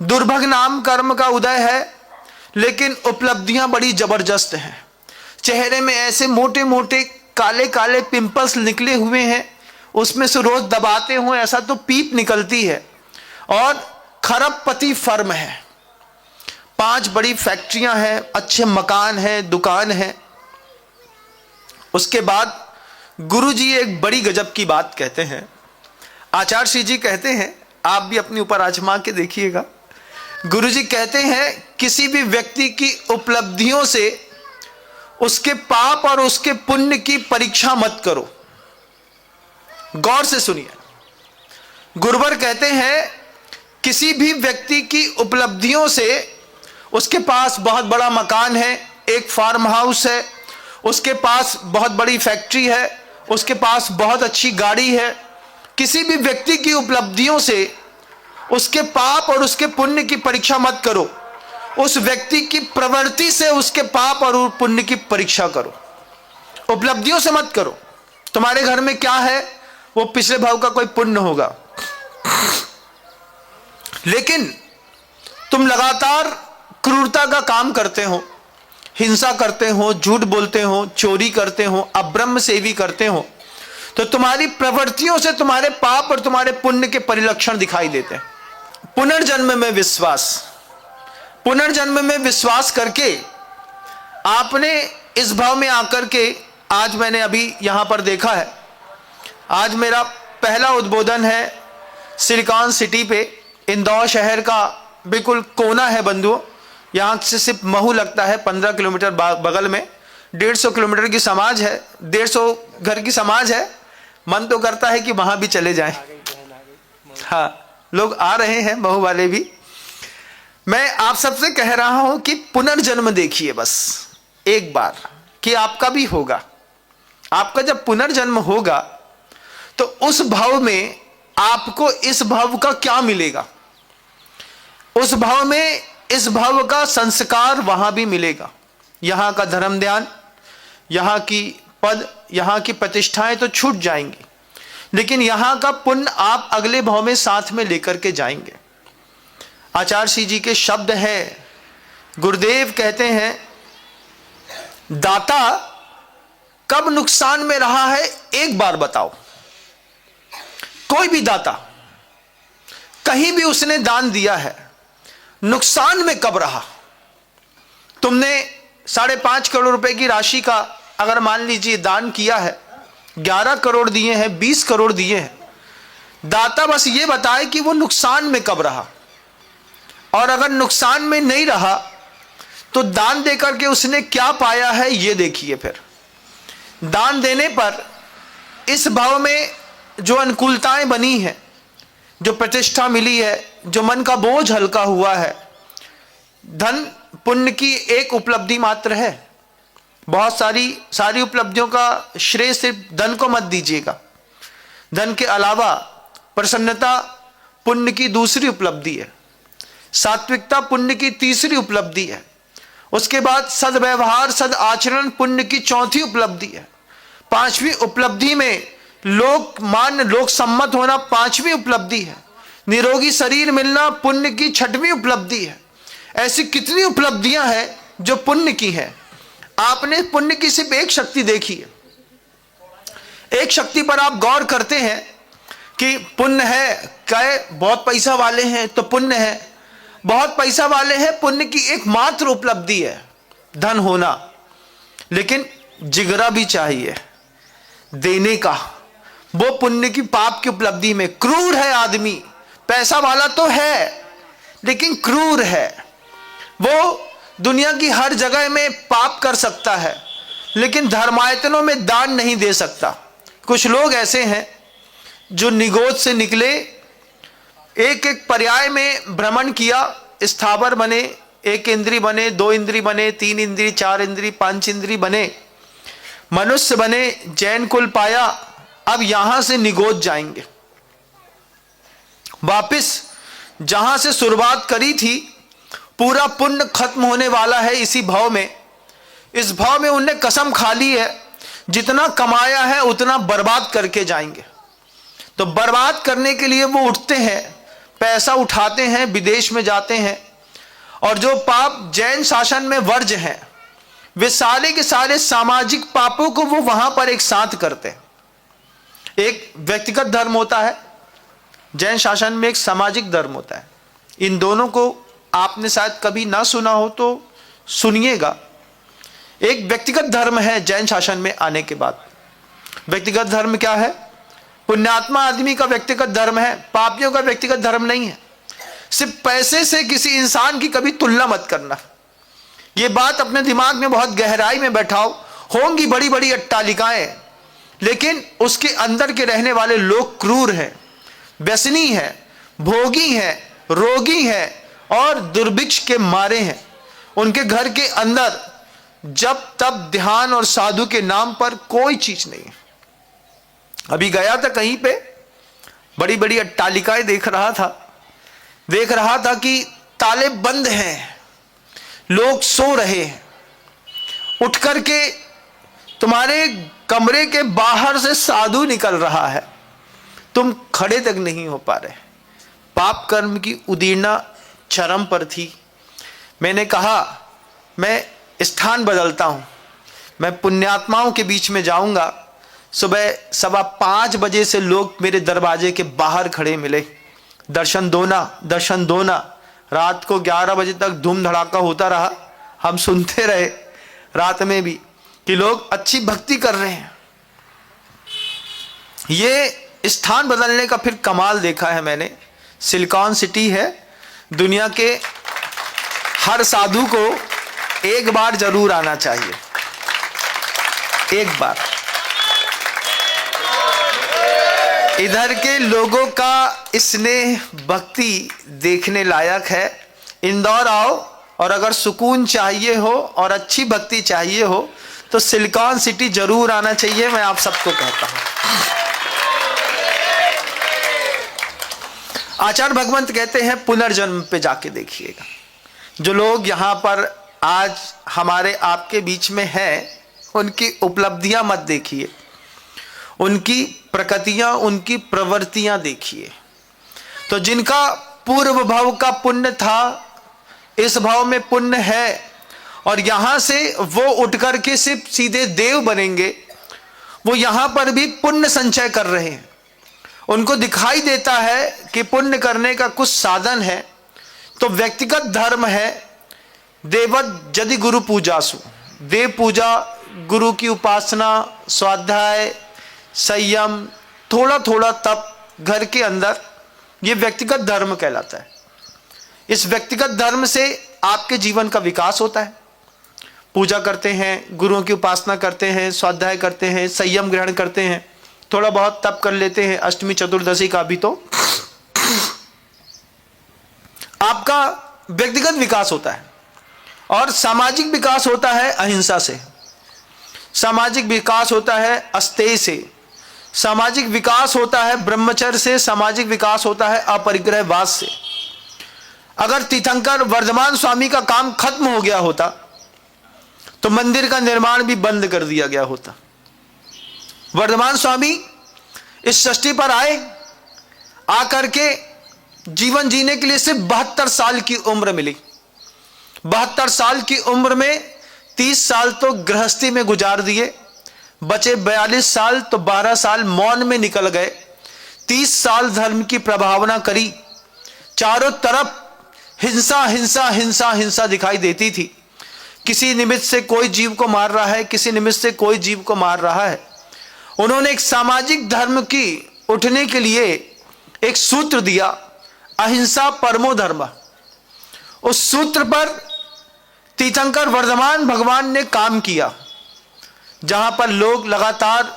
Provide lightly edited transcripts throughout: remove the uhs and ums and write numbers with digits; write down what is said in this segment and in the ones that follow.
दुर्भग नाम कर्म का उदय है, लेकिन उपलब्धियां बड़ी जबरदस्त हैं। चेहरे में ऐसे मोटे मोटे काले काले पिंपल्स निकले हुए हैं, उसमें से रोज दबाते हो ऐसा तो पीप निकलती है। और खरबपति फर्म है, 5 बड़ी फैक्ट्रियां हैं, अच्छे मकान है, दुकान है। उसके बाद गुरुजी एक बड़ी गजब की बात कहते हैं। आचार्य श्री जी कहते हैं, आप भी अपने ऊपर आजमा के देखिएगा। गुरुजी कहते हैं किसी भी व्यक्ति की उपलब्धियों से उसके पाप और उसके पुण्य की परीक्षा मत करो। गौर से सुनिए, गुरुवर कहते हैं किसी भी व्यक्ति की उपलब्धियों से, उसके पास बहुत बड़ा मकान है, एक फार्म हाउस है, उसके पास बहुत बड़ी फैक्ट्री है, उसके पास बहुत अच्छी गाड़ी है, किसी भी व्यक्ति की उपलब्धियों से उसके पाप और उसके पुण्य की परीक्षा मत करो। उस व्यक्ति की प्रवृत्ति से उसके पाप और पुण्य की परीक्षा करो, उपलब्धियों से मत करो। तुम्हारे घर में क्या है, वो पिछले भाव का कोई पुण्य होगा। लेकिन तुम लगातार क्रूरता का काम करते हो, हिंसा करते हो, झूठ बोलते हो, चोरी करते हो, अब्रह्म सेवी करते हो, तो तुम्हारी प्रवृत्तियों से तुम्हारे पाप और तुम्हारे पुण्य के परिलक्षण दिखाई देते हैं। पुनर्जन्म में विश्वास, पुनर्जन्म में विश्वास करके आपने इस भाव में आकर के, आज मैंने अभी यहां पर देखा है, आज मेरा पहला उद्बोधन है सिलिकॉन सिटी पे, इंदौर शहर का बिल्कुल कोना है बंधुओं। यहाँ से सिर्फ महू लगता है 15 किलोमीटर बगल में, 150 किलोमीटर की समाज है, 150 घर की समाज है। मन तो करता है कि वहां भी चले जाएं। हाँ, लोग आ रहे हैं, महू वाले भी। मैं आप सबसे कह रहा हूं कि पुनर्जन्म देखिए बस एक बार, कि आपका भी होगा। आपका जब पुनर्जन्म होगा तो उस भाव में आपको इस भाव का क्या मिलेगा, उस भाव में इस भाव का संस्कार वहां भी मिलेगा। यहां का धर्म ध्यान, यहां की पद, यहां की प्रतिष्ठाएं तो छूट जाएंगी, लेकिन यहां का पुण्य आप अगले भाव में साथ में लेकर के जाएंगे। आचार्य श्री जी के शब्द हैं, गुरुदेव कहते हैं, दाता कब नुकसान में रहा है एक बार बताओ। कोई भी दाता, कहीं भी उसने दान दिया है, नुकसान में कब रहा। तुमने 5.5 करोड़ रुपए की राशि का अगर मान लीजिए दान किया है, 11 करोड़ दिए हैं, 20 करोड़ दिए हैं, दाता बस ये बताए कि वो नुकसान में कब रहा। और अगर नुकसान में नहीं रहा तो दान देकर के उसने क्या पाया है ये देखिए। फिर दान देने पर इस भाव में जो अनुकूलताएं बनी है, जो प्रतिष्ठा मिली है, जो मन का बोझ हल्का हुआ है, धन पुण्य की एक उपलब्धि मात्र है। बहुत सारी उपलब्धियों का श्रेय सिर्फ धन को मत दीजिएगा। धन के अलावा प्रसन्नता पुण्य की दूसरी उपलब्धि है, सात्विकता पुण्य की तीसरी उपलब्धि है, उसके बाद सद्व्यवहार सद आचरण पुण्य की चौथी उपलब्धि है, 5वीं उपलब्धि में लोक सम्मत होना 5वीं उपलब्धि है, निरोगी शरीर मिलना पुण्य की 6वीं उपलब्धि है। ऐसी कितनी उपलब्धियां हैं जो पुण्य की है। आपने पुण्य की सिर्फ एक शक्ति देखी है, एक शक्ति पर आप गौर करते हैं कि पुण्य है, कहे बहुत पैसा वाले हैं तो पुण्य है, बहुत पैसा वाले हैं, पुण्य की एकमात्र उपलब्धि है धन होना। लेकिन जिगरा भी चाहिए देने का, वो पुण्य की पाप की उपलब्धि में। क्रूर है आदमी, पैसा वाला तो है लेकिन क्रूर है। वो दुनिया की हर जगह में पाप कर सकता है लेकिन धर्मायतनों में दान नहीं दे सकता। कुछ लोग ऐसे हैं जो निगोद से निकले, एक एक पर्याय में भ्रमण किया, स्थावर बने, 1 इंद्री बने, 2 इंद्री बने, 3 इंद्री, 4 इंद्री, 5 इंद्री बने, मनुष्य बने, जैन कुल पाया। अब यहां से निगोद जाएंगे, वापिस जहां से शुरुआत करी थी। पूरा पुण्य खत्म होने वाला है इसी भाव में। इस भाव में उनने कसम खा ली है, जितना कमाया है उतना बर्बाद करके जाएंगे। तो बर्बाद करने के लिए वो उठते हैं, पैसा उठाते हैं, विदेश में जाते हैं, और जो पाप जैन शासन में वर्ज्य हैं, वे सारे के सारे सामाजिक पापों को वो वहां पर एक साथ करते हैं। एक व्यक्तिगत धर्म होता है, जैन शासन में एक सामाजिक धर्म होता है। इन दोनों को आपने शायद कभी ना सुना हो तो सुनिएगा। एक व्यक्तिगत धर्म है जैन शासन में आने के बाद। व्यक्तिगत धर्म क्या है? पुण्यात्मा आदमी का व्यक्तिगत धर्म है, पापियों का व्यक्तिगत धर्म नहीं है। सिर्फ पैसे से किसी इंसान की कभी तुलना मत करना। ये बात अपने दिमाग में बहुत गहराई में बैठाओ। होंगी बड़ी बड़ी अट्टालिकाएं, लेकिन उसके अंदर के रहने वाले लोग क्रूर हैं, व्यसनी हैं, भोगी हैं, रोगी हैं और दुर्भिक्ष के मारे हैं। उनके घर के अंदर जब तब ध्यान और साधु के नाम पर कोई चीज नहीं है। अभी गया था कहीं पे, बड़ी बड़ी अट्टालिकाएं देख रहा था कि ताले बंद हैं, लोग सो रहे हैं। उठ करके तुम्हारे कमरे के बाहर से साधु निकल रहा है, तुम खड़े तक नहीं हो पा रहे। पाप कर्म की उदीर्णा चरम पर थी। मैंने कहा मैं स्थान बदलता हूं, मैं पुण्यात्माओं के बीच में जाऊंगा। सुबह 5:15 बजे से लोग मेरे दरवाजे के बाहर खड़े मिले, दर्शन दो ना। रात को 11 बजे तक धूम धड़ाका होता रहा। हम सुनते रहे रात में भी कि लोग अच्छी भक्ति कर रहे हैं। ये स्थान बदलने का फिर कमाल देखा है मैंने। सिलिकॉन सिटी है, दुनिया के हर साधु को एक बार जरूर आना चाहिए, एक बार। इधर के लोगों का स्नेह भक्ति देखने लायक है। इंदौर आओ, और अगर सुकून चाहिए हो और अच्छी भक्ति चाहिए हो तो सिलिकॉन सिटी जरूर आना चाहिए, मैं आप सबको कहता हूं। आचार्य भगवंत कहते हैं पुनर्जन्म पे जाके देखिएगा। जो लोग यहां पर आज हमारे आपके बीच में हैं, उनकी उपलब्धियां मत देखिए, उनकी प्रकृतियां, उनकी प्रवृत्तियां देखिए। तो जिनका पूर्व भाव का पुण्य था, इस भाव में पुण्य है, और यहां से वो उठ करके सिर्फ सीधे देव बनेंगे, वो यहां पर भी पुण्य संचय कर रहे हैं। उनको दिखाई देता है कि पुण्य करने का कुछ साधन है, तो व्यक्तिगत धर्म है देवत यदि गुरु पूजासु, देव पूजा, गुरु की उपासना, स्वाध्याय, संयम, थोड़ा थोड़ा तप घर के अंदर, यह व्यक्तिगत धर्म कहलाता है। इस व्यक्तिगत धर्म से आपके जीवन का विकास होता है। पूजा करते हैं, गुरुओं की उपासना करते हैं, स्वाध्याय करते हैं, संयम ग्रहण करते हैं, थोड़ा बहुत तप कर लेते हैं, अष्टमी चतुर्दशी का भी, तो आपका व्यक्तिगत विकास होता है। और सामाजिक विकास होता है अहिंसा से, सामाजिक विकास होता है अस्तेय से, सामाजिक विकास होता है ब्रह्मचर्य से, सामाजिक विकास होता है अपरिग्रहवाद से। अगर तीर्थंकर वर्धमान स्वामी का काम खत्म हो गया होता तो मंदिर का निर्माण भी बंद कर दिया गया होता। वर्धमान स्वामी इस सृष्टि पर आए, आकर के जीवन जीने के लिए सिर्फ 72 साल की उम्र मिली। 72 साल की उम्र में 30 साल तो गृहस्थी में गुजार दिए, बचे 42 साल तो 12 साल मौन में निकल गए। 30 साल धर्म की प्रभावना करी, चारों तरफ हिंसा हिंसा हिंसा हिंसा दिखाई देती थी। किसी निमित्त से कोई जीव को मार रहा है, किसी निमित्त से कोई जीव को मार रहा है। उन्होंने एक सामाजिक धर्म की उठने के लिए एक सूत्र दिया, अहिंसा परमो धर्म। उस सूत्र पर तीर्थंकर वर्धमान भगवान ने काम किया, जहां पर लोग लगातार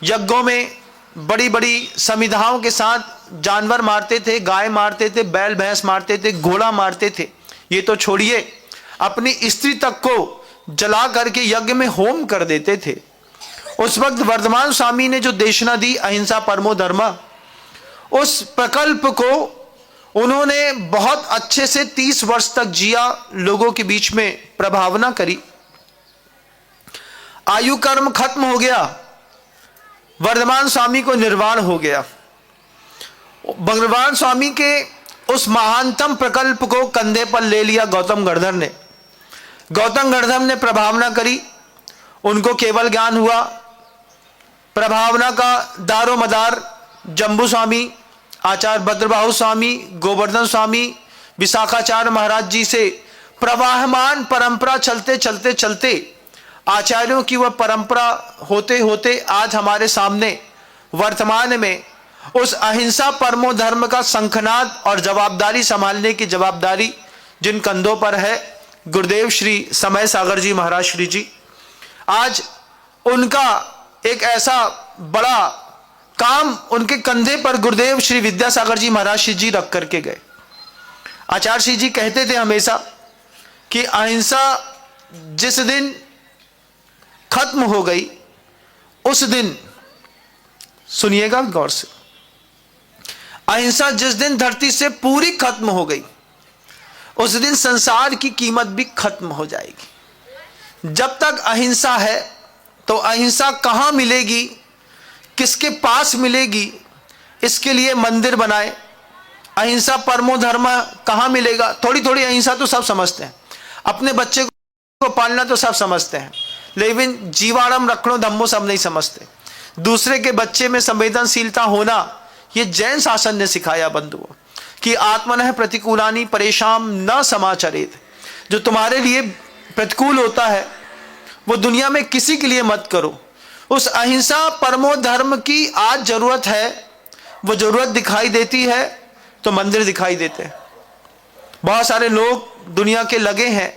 यज्ञों में बड़ी बड़ी समिधाओं के साथ जानवर मारते थे, गाय मारते थे, बैल भैंस मारते थे, घोड़ा मारते थे। ये तो छोड़िए, अपनी स्त्री तक को जला करके यज्ञ में होम कर देते थे। उस वक्त वर्धमान स्वामी ने जो देशना दी, अहिंसा परमो धर्म, उस प्रकल्प को उन्होंने बहुत अच्छे से 30 वर्ष तक जिया, लोगों के बीच में प्रभावना करी। आयु कर्म खत्म हो गया, वर्धमान स्वामी को निर्वाण हो गया। भगवान स्वामी के उस महानतम प्रकल्प को कंधे पर ले लिया गौतम गणधर ने। गौतम गणधर ने प्रभावना करी, उनको केवल ज्ञान हुआ। प्रभावना का दारो मदार जम्बू स्वामी, आचार्य भद्रबाहु स्वामी, गोवर्धन स्वामी, विशाखाचार्य महाराज जी से प्रवाहमान परंपरा चलते चलते चलते आचार्यों की वह परंपरा होते होते आज हमारे सामने वर्तमान में उस अहिंसा परमो धर्म का शंखनाद और जवाबदारी संभालने की जवाबदारी जिन कंधों पर है, गुरुदेव श्री समय सागर जी महाराज श्री जी, आज उनका एक ऐसा बड़ा काम उनके कंधे पर गुरुदेव श्री विद्यासागर जी महाराज श्री जी रख करके गए। आचार्य श्री जी कहते थे हमेशा कि अहिंसा जिस दिन खत्म हो गई उस दिन, सुनिएगा गौर से, अहिंसा जिस दिन धरती से पूरी खत्म हो गई उस दिन संसार की कीमत भी खत्म हो जाएगी। जब तक अहिंसा है तो अहिंसा कहां मिलेगी, किसके पास मिलेगी, इसके लिए मंदिर बनाए। अहिंसा परमो धर्म कहां मिलेगा? थोड़ी थोड़ी अहिंसा तो सब समझते हैं, अपने बच्चे को पालना तो सब समझते हैं, लेकिन जीवाणम रखणो धम्मो सब नहीं समझते। दूसरे के बच्चे में संवेदनशीलता होना ये जैन शासन ने सिखाया बंधुओं, कि आत्मनः प्रतिकूलानि परेशान न समाचरेत। जो तुम्हारे लिए प्रतिकूल होता है वो दुनिया में किसी के लिए मत करो। उस अहिंसा परमो धर्म की आज जरूरत है, वो जरूरत दिखाई देती है तो मंदिर दिखाई देते हैं। बहुत सारे लोग दुनिया के लगे हैं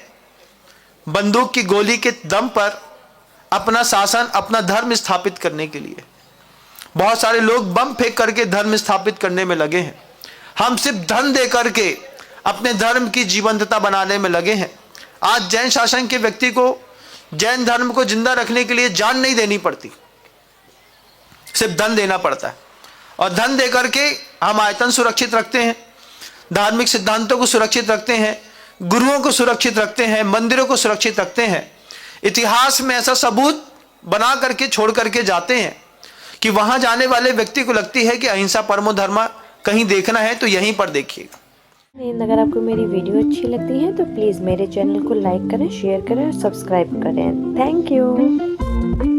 बंदूक की गोली के दम पर अपना शासन, अपना धर्म स्थापित करने के लिए। बहुत सारे लोग बम फेंक करके धर्म स्थापित करने में लगे हैं। हम सिर्फ धन दे करके अपने धर्म की जीवंतता बनाने में लगे हैं। आज जैन शासन के व्यक्ति को जैन धर्म को जिंदा रखने के लिए जान नहीं देनी पड़ती, सिर्फ धन देना पड़ता है। और धन दे करके हम आयतन सुरक्षित रखते हैं, धार्मिक सिद्धांतों को सुरक्षित रखते हैं, गुरुओं को सुरक्षित रखते हैं, मंदिरों को सुरक्षित रखते हैं। इतिहास में ऐसा सबूत बना करके छोड़ करके जाते हैं कि वहां जाने वाले व्यक्ति को लगती है कि अहिंसा परमो धर्म कहीं देखना है तो यहीं पर देखिएगा। अगर आपको मेरी वीडियो अच्छी लगती है तो प्लीज़ मेरे चैनल को लाइक करें, शेयर करें और सब्सक्राइब करें। Thank you.